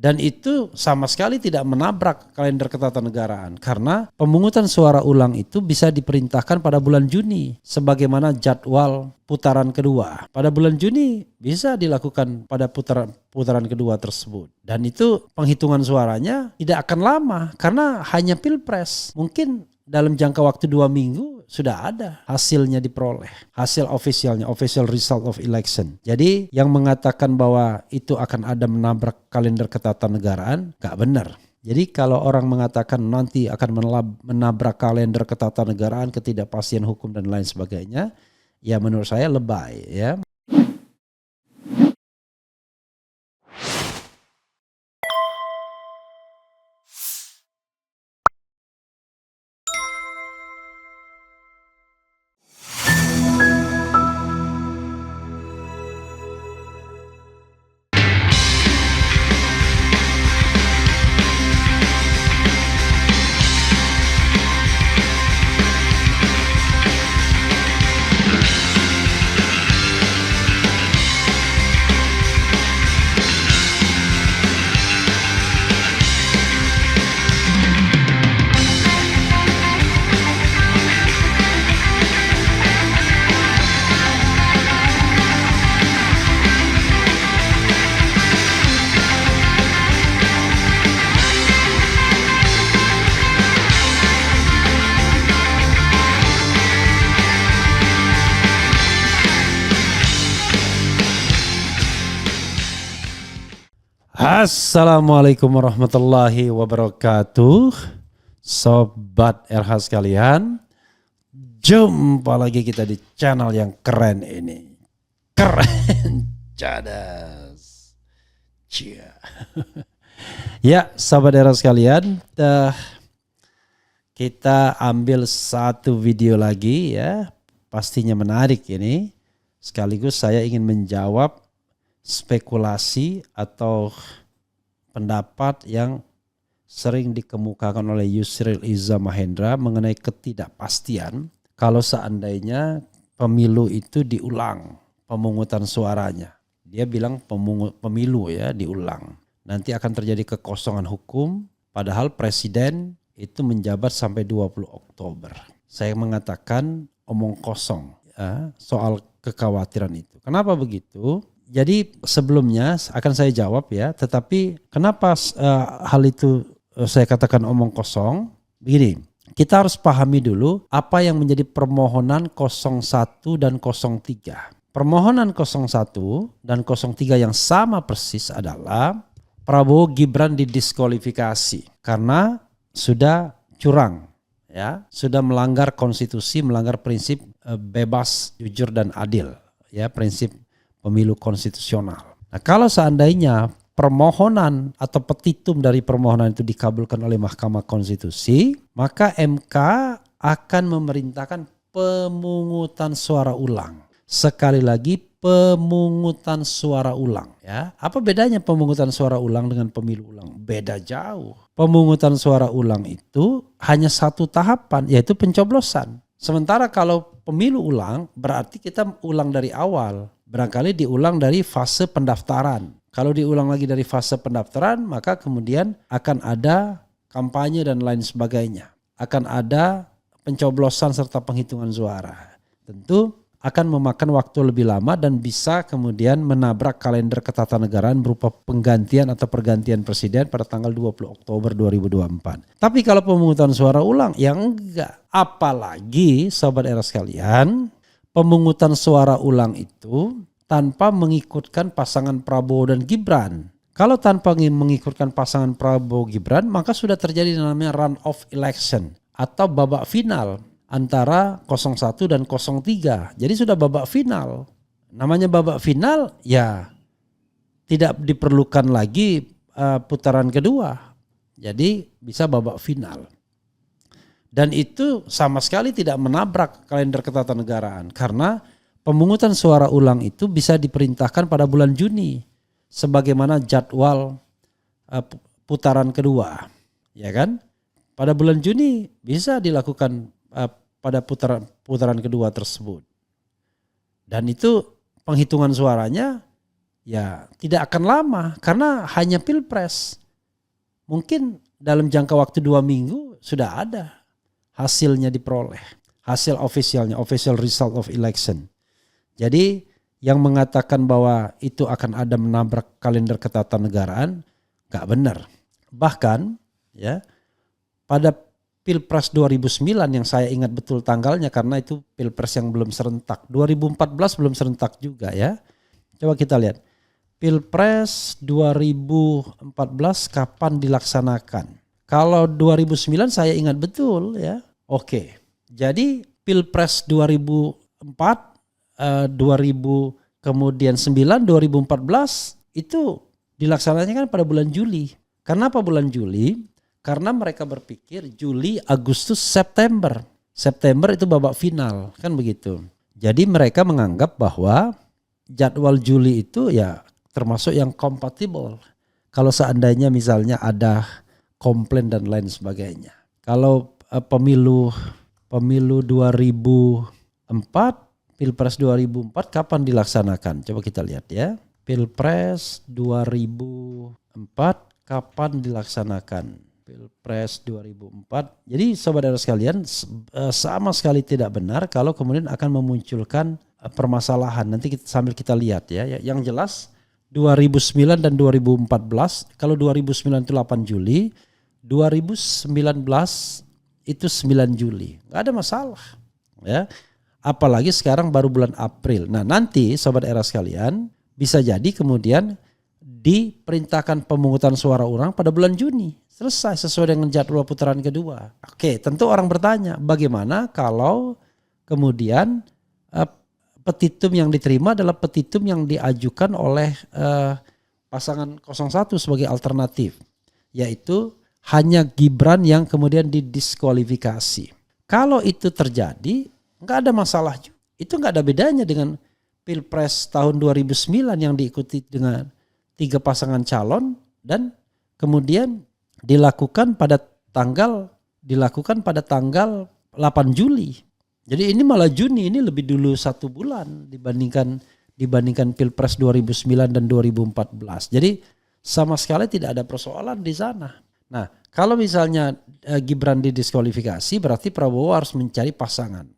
Dan itu sama sekali tidak menabrak kalender ketatanegaraan karena pemungutan suara ulang itu bisa diperintahkan pada bulan Juni sebagaimana jadwal putaran kedua. Pada bulan Juni bisa dilakukan pada putaran kedua tersebut. Dan itu penghitungan suaranya tidak akan lama karena hanya pilpres. Mungkin dalam jangka waktu 2 minggu sudah ada hasilnya diperoleh. Hasil officialnya, official result of election. Jadi yang mengatakan bahwa itu akan ada menabrak kalender ketatanegaraan, gak benar. Jadi kalau orang mengatakan nanti akan menabrak kalender ketatanegaraan, ketidakpastian hukum dan lain sebagainya, ya menurut saya lebay ya. Assalamualaikum warahmatullahi wabarakatuh. Sobat RH sekalian, jumpa lagi kita di channel yang keren ini. Keren cadas. Cia. Ya, sobat RH sekalian, kita ambil satu video lagi ya. Pastinya menarik ini. Sekaligus saya ingin menjawab spekulasi atau pendapat yang sering dikemukakan oleh Yusril Iza Mahendra mengenai ketidakpastian kalau seandainya pemilu itu diulang pemungutan suaranya. Dia bilang pemilu ya diulang. Nanti akan terjadi kekosongan hukum padahal presiden itu menjabat sampai 20 Oktober. Saya mengatakan omong kosong ya, soal kekhawatiran itu. Kenapa begitu? Jadi sebelumnya akan saya jawab ya, tetapi kenapa hal itu saya katakan omong kosong? Begini, kita harus pahami dulu apa yang menjadi permohonan 01 dan 03. Permohonan 01 dan 03 yang sama persis adalah Prabowo Gibran didiskualifikasi karena sudah curang, ya, sudah melanggar konstitusi, melanggar prinsip bebas, jujur dan adil, ya, prinsip pemilu konstitusional. Nah, kalau seandainya permohonan atau petitum dari permohonan itu dikabulkan oleh Mahkamah Konstitusi, maka MK akan memerintahkan pemungutan suara ulang. Sekali lagi pemungutan suara ulang ya. Apa bedanya pemungutan suara ulang dengan pemilu ulang? Beda jauh. Pemungutan suara ulang itu hanya satu tahapan, yaitu pencoblosan. Sementara kalau pemilu ulang berarti kita ulang dari awal. Barangkali diulang dari fase pendaftaran. Kalau diulang lagi dari fase pendaftaran, maka kemudian akan ada kampanye dan lain sebagainya. Akan ada pencoblosan serta penghitungan suara. Tentu akan memakan waktu lebih lama dan bisa kemudian menabrak kalender ketatanegaraan berupa penggantian atau pergantian presiden pada tanggal 20 Oktober 2024. Tapi kalau pemungutan suara ulang, ya enggak. Apalagi sobat era sekalian, pemungutan suara ulang itu tanpa mengikutkan pasangan Prabowo dan Gibran. Kalau tanpa mengikutkan pasangan Prabowo Gibran, maka sudah terjadi namanya run off election atau babak final antara 01 dan 03. Jadi sudah babak final. Namanya babak final ya tidak diperlukan lagi putaran kedua. Jadi bisa babak final. Dan itu sama sekali tidak menabrak kalender ketatanegaraan karena pemungutan suara ulang itu bisa diperintahkan pada bulan Juni sebagaimana jadwal putaran kedua, ya kan? Pada bulan Juni bisa dilakukan pada putaran kedua tersebut. Dan itu penghitungan suaranya Ya tidak akan lama karena hanya pilpres. Mungkin dalam jangka waktu 2 minggu sudah ada hasilnya diperoleh. Hasil officialnya, official result of election. Jadi yang mengatakan bahwa itu akan ada menabrak kalender ketatanegaraan gak benar. Bahkan ya pada Pilpres 2009 yang saya ingat betul tanggalnya karena itu Pilpres yang belum serentak. 2014 belum serentak juga ya. Coba kita lihat. Pilpres 2014 kapan dilaksanakan? Kalau 2009 saya ingat betul ya. Oke. Jadi Pilpres 2004, 2000 kemudian 9, 2014 itu dilaksananya kan pada bulan Juli. Kenapa bulan Juli? Karena mereka berpikir Juli, Agustus, September. September itu babak final kan begitu. Jadi mereka menganggap bahwa jadwal Juli itu ya termasuk yang kompatibel. Kalau seandainya misalnya ada komplain dan lain sebagainya. Kalau pemilu 2004, Pilpres 2004 kapan dilaksanakan? Coba kita lihat ya. Pilpres 2004 kapan dilaksanakan? Pilpres 2004. Jadi saudara sekalian sama sekali tidak benar kalau kemudian akan memunculkan permasalahan. Nanti sambil kita lihat ya. Yang jelas 2009 dan 2014, kalau 2009 itu 8 Juli, 2019 itu 9 Juli. Gak ada masalah. Ya. Apalagi sekarang baru bulan April. Nah nanti sobat era sekalian bisa jadi kemudian diperintahkan pemungutan suara ulang pada bulan Juni. Selesai sesuai dengan jadwal putaran kedua. Oke, tentu orang bertanya bagaimana kalau kemudian petitum yang diterima adalah petitum yang diajukan oleh pasangan 01 sebagai alternatif. Yaitu hanya Gibran yang kemudian didiskualifikasi. Kalau itu terjadi, nggak ada masalah juga. Itu nggak ada bedanya dengan Pilpres tahun 2009 yang diikuti dengan 3 pasangan calon dan kemudian dilakukan pada tanggal 8 Juli. Jadi ini malah Juni, ini lebih dulu 1 bulan dibandingkan Pilpres 2009 dan 2014. Jadi sama sekali tidak ada persoalan di sana. Nah, kalau misalnya Gibran didiskualifikasi berarti Prabowo harus mencari pasangan.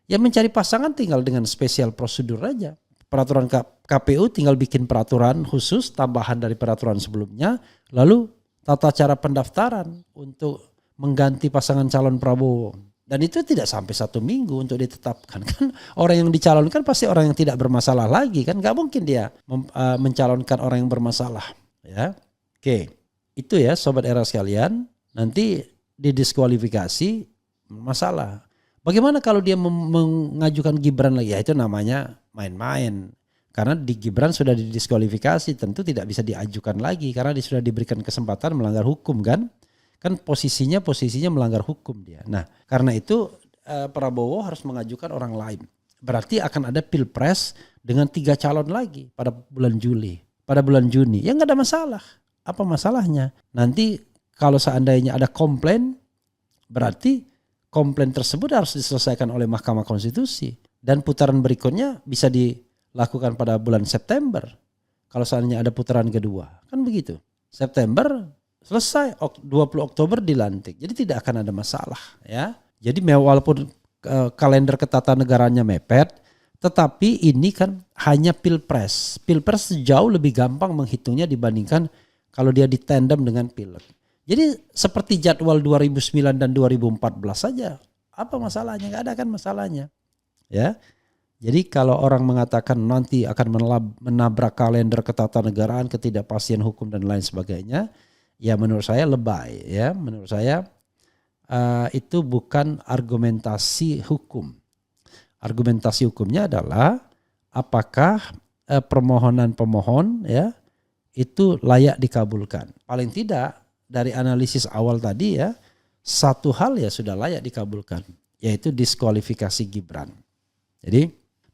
Ya mencari pasangan tinggal dengan spesial prosedur aja. Peraturan KPU tinggal bikin peraturan khusus tambahan dari peraturan sebelumnya. Lalu tata cara pendaftaran untuk mengganti pasangan calon Prabowo. Dan itu tidak sampai 1 minggu untuk ditetapkan. Kan orang yang dicalonkan pasti orang yang tidak bermasalah lagi. Kan gak mungkin dia mencalonkan orang yang bermasalah. Ya, oke. Itu ya sobat era sekalian. Nanti didiskualifikasi masalah. Bagaimana kalau dia mengajukan Gibran lagi? Ya itu namanya main-main. Karena di Gibran sudah didiskualifikasi, tentu tidak bisa diajukan lagi karena dia sudah diberikan kesempatan melanggar hukum kan. Kan posisinya melanggar hukum dia. Nah karena itu Prabowo harus mengajukan orang lain. Berarti akan ada Pilpres dengan 3 calon lagi pada bulan Juli. Pada bulan Juni. Ya nggak ada masalah. Apa masalahnya? Nanti kalau seandainya ada komplain, berarti komplain tersebut harus diselesaikan oleh Mahkamah Konstitusi. Dan putaran berikutnya bisa dilakukan pada bulan September. Kalau seandainya ada putaran kedua. Kan begitu. September selesai, 20 Oktober dilantik. Jadi tidak akan ada masalah. Ya. Jadi walaupun kalender ketatanegaranya mepet, tetapi ini kan hanya Pilpres. Pilpres jauh lebih gampang menghitungnya dibandingkan kalau dia ditandem dengan Pileg. Jadi seperti jadwal 2009 dan 2014 saja. Apa masalahnya? Gak ada kan masalahnya. Ya. Jadi kalau orang mengatakan nanti akan menabrak kalender ketatanegaraan, ketidakpastian hukum dan lain sebagainya, ya menurut saya lebay. Ya, menurut saya itu bukan argumentasi hukum. Argumentasi hukumnya adalah apakah permohonan pemohon ya itu layak dikabulkan. Paling tidak dari analisis awal tadi ya, satu hal ya sudah layak dikabulkan, yaitu diskualifikasi Gibran. Jadi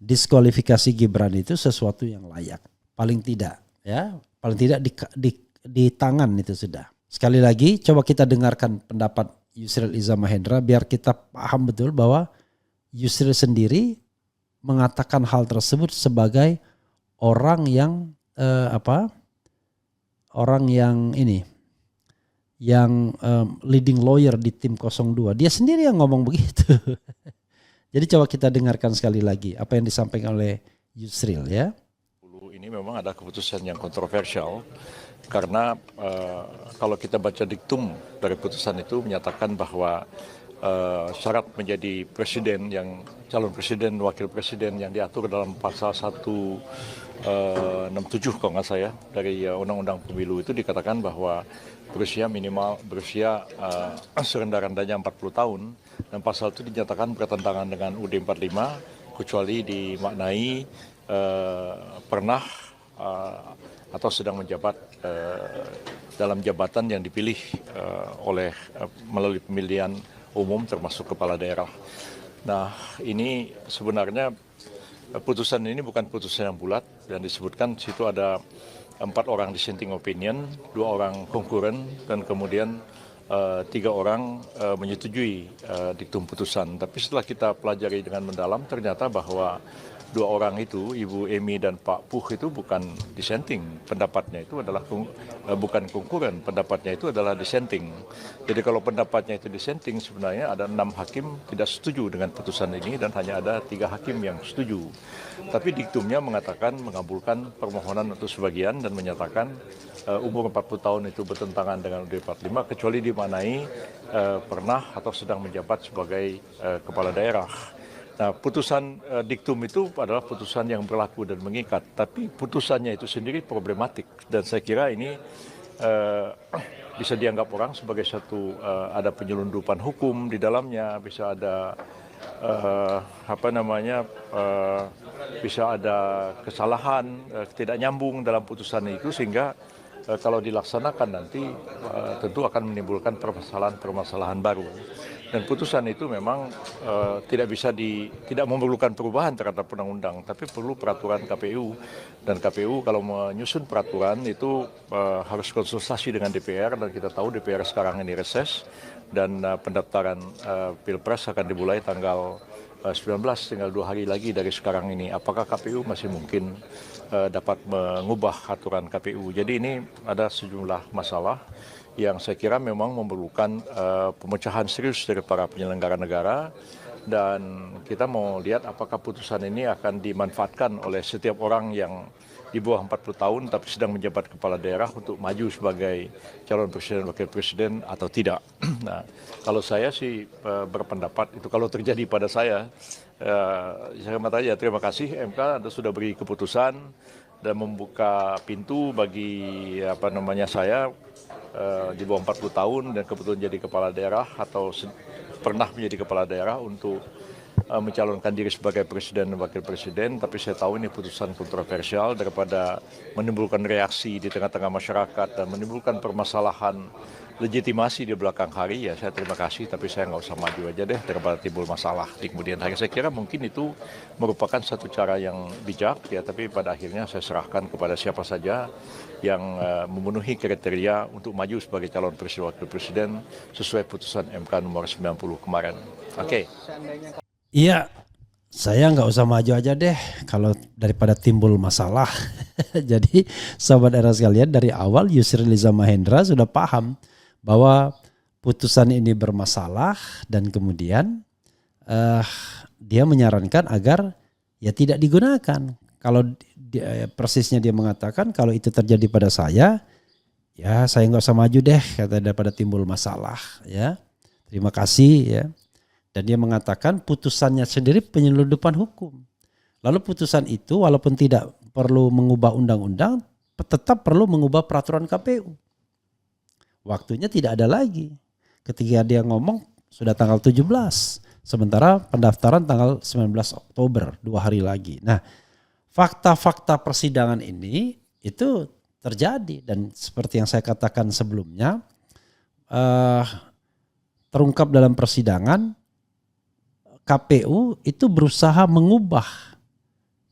diskualifikasi Gibran itu sesuatu yang layak, paling tidak ya, paling tidak di tangan itu sudah. Sekali lagi coba kita dengarkan pendapat Yusril Iza Mahendra biar kita paham betul bahwa Yusril sendiri mengatakan hal tersebut sebagai orang yang orang yang ini, yang leading lawyer di tim 02, dia sendiri yang ngomong begitu. Jadi coba kita dengarkan sekali lagi apa yang disampaikan oleh Yusril ya. Ini memang ada keputusan yang kontroversial karena kalau kita baca diktum dari putusan itu menyatakan bahwa syarat menjadi presiden, yang calon presiden, wakil presiden yang diatur dalam pasal 167 kalau nggak saya dari Undang-Undang Pemilu itu dikatakan bahwa berusia serendah-rendahnya 40 tahun, dan pasal itu dinyatakan bertentangan dengan UUD 45 kecuali dimaknai pernah atau sedang menjabat dalam jabatan yang dipilih melalui pemilihan umum termasuk kepala daerah. Nah, ini sebenarnya putusan ini bukan putusan yang bulat, dan disebutkan di situ ada 4 orang dissenting opinion, 2 orang konkuren, dan kemudian 3 orang menyetujui diktum putusan. Tapi setelah kita pelajari dengan mendalam, ternyata bahwa 2 orang itu, Ibu Emi dan Pak Puh, itu bukan dissenting. Pendapatnya itu adalah bukan konkuren, pendapatnya itu adalah dissenting. Jadi kalau pendapatnya itu dissenting, sebenarnya ada 6 hakim tidak setuju dengan putusan ini dan hanya ada 3 hakim yang setuju. Tapi diktumnya mengatakan mengabulkan permohonan untuk sebagian dan menyatakan umur 40 tahun itu bertentangan dengan UUD 45 kecuali dimaknai pernah atau sedang menjabat sebagai kepala daerah. Nah, putusan diktum itu adalah putusan yang berlaku dan mengikat, tapi putusannya itu sendiri problematik, dan saya kira ini bisa dianggap orang sebagai satu ada penyelundupan hukum di dalamnya, bisa ada bisa ada kesalahan, tidak nyambung dalam putusan itu, sehingga kalau dilaksanakan nanti tentu akan menimbulkan permasalahan baru. Dan putusan itu memang tidak memerlukan perubahan terhadap undang-undang, tapi perlu peraturan KPU. Dan KPU kalau menyusun peraturan itu harus konsultasi dengan DPR, dan kita tahu DPR sekarang ini reses, dan pendaftaran Pilpres akan dimulai tanggal 19, tinggal 2 hari lagi dari sekarang ini. Apakah KPU masih mungkin dapat mengubah aturan KPU? Jadi ini ada sejumlah masalah yang saya kira memang memerlukan pemecahan serius dari para penyelenggara negara, dan kita mau lihat apakah putusan ini akan dimanfaatkan oleh setiap orang yang di bawah 40 tahun tapi sedang menjabat kepala daerah untuk maju sebagai calon presiden wakil presiden atau tidak. Nah, kalau saya sih berpendapat itu kalau terjadi pada saya ya terima kasih MK, Anda sudah beri keputusan dan membuka pintu bagi saya di bawah 40 tahun dan kebetulan jadi kepala daerah atau pernah menjadi kepala daerah untuk mencalonkan diri sebagai presiden dan wakil presiden. Tapi saya tahu ini putusan kontroversial, daripada menimbulkan reaksi di tengah-tengah masyarakat dan menimbulkan permasalahan legitimasi di belakang hari, ya saya terima kasih, tapi saya nggak usah maju aja deh daripada timbul masalah di kemudian hari. Saya kira mungkin itu merupakan satu cara yang bijak, ya, tapi pada akhirnya saya serahkan kepada siapa saja yang memenuhi kriteria untuk maju sebagai calon presiden wakil presiden sesuai putusan MK nomor 90 kemarin. Oke. Iya, saya nggak usah maju aja deh kalau daripada timbul masalah. Jadi sahabat era sekalian, dari awal Yusril Iza Mahendra sudah paham bahwa putusan ini bermasalah, dan kemudian dia menyarankan agar ya tidak digunakan. Kalau persisnya dia mengatakan kalau itu terjadi pada saya, ya saya nggak usah maju deh kata, daripada timbul masalah, ya. Terima kasih, ya. Dan dia mengatakan putusannya sendiri penyelundupan hukum. Lalu putusan itu walaupun tidak perlu mengubah undang-undang, tetap perlu mengubah peraturan KPU. Waktunya tidak ada lagi. Ketika dia ngomong sudah tanggal 17, sementara pendaftaran tanggal 19 Oktober, 2 hari lagi. Nah, fakta-fakta persidangan ini itu terjadi, dan seperti yang saya katakan sebelumnya, terungkap dalam persidangan, KPU itu berusaha mengubah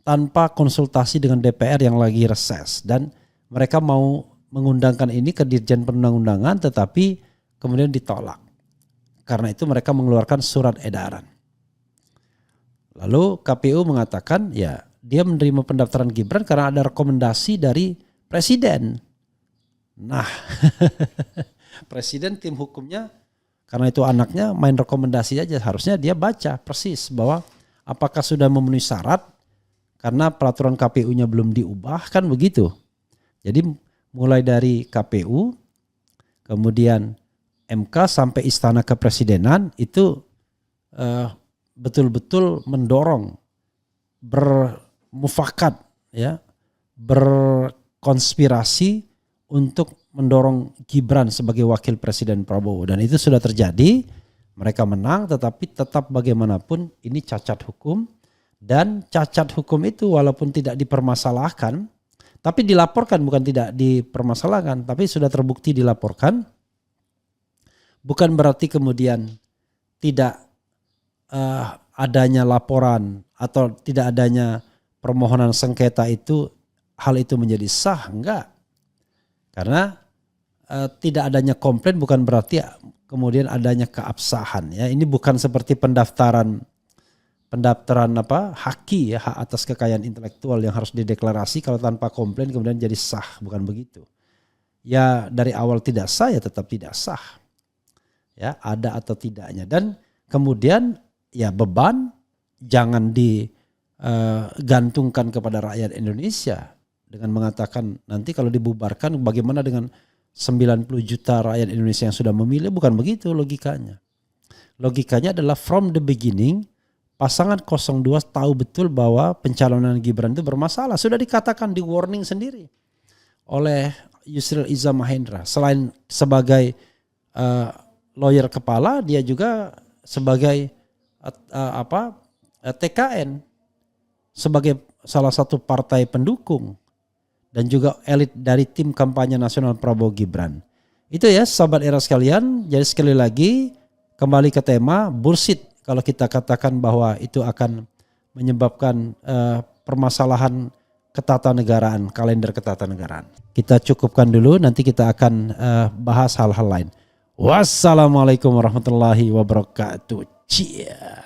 tanpa konsultasi dengan DPR yang lagi reses, dan mereka mau mengundangkan ini ke Dirjen Perundang-undangan, tetapi kemudian ditolak. Karena itu mereka mengeluarkan surat edaran. Lalu KPU mengatakan ya dia menerima pendaftaran Gibran karena ada rekomendasi dari presiden. Nah, presiden tim hukumnya karena itu anaknya main rekomendasi aja, harusnya dia baca persis bahwa apakah sudah memenuhi syarat karena peraturan KPU-nya belum diubah, kan begitu. Jadi mulai dari KPU, kemudian MK sampai istana kepresidenan itu betul-betul mendorong, bermufakat, ya, berkonspirasi untuk mendorong Gibran sebagai wakil presiden Prabowo, dan itu sudah terjadi. Mereka menang, tetapi tetap bagaimanapun ini cacat hukum, dan cacat hukum itu walaupun tidak dipermasalahkan, tapi dilaporkan, bukan tidak dipermasalahkan, tapi sudah terbukti dilaporkan, bukan berarti kemudian tidak adanya laporan atau tidak adanya permohonan sengketa itu hal itu menjadi sah, enggak. Karena tidak adanya komplain bukan berarti kemudian adanya keabsahan, ya. Ini bukan seperti pendaftaran haki, ya, hak atas kekayaan intelektual yang harus dideklarasi kalau tanpa komplain kemudian jadi sah, bukan begitu. Ya dari awal tidak sah ya tetap tidak sah. Ya, ada atau tidaknya, dan kemudian ya beban jangan digantungkan kepada rakyat Indonesia dengan mengatakan nanti kalau dibubarkan bagaimana dengan 90 juta rakyat Indonesia yang sudah memilih. Bukan begitu logikanya. Logikanya adalah from the beginning pasangan 02 tahu betul bahwa pencalonan Gibran itu bermasalah. Sudah dikatakan, di warning sendiri oleh Yusril Iza Mahendra. Selain sebagai lawyer kepala, dia juga sebagai TKN, sebagai salah satu partai pendukung dan juga elit dari tim kampanye nasional Prabowo Gibran. Itu ya sahabat era sekalian. Jadi sekali lagi kembali ke tema bullshit kalau kita katakan bahwa itu akan menyebabkan permasalahan ketatanegaraan, kalender ketatanegaraan. Kita cukupkan dulu, nanti kita akan bahas hal-hal lain. Wassalamualaikum warahmatullahi wabarakatuh. Cia.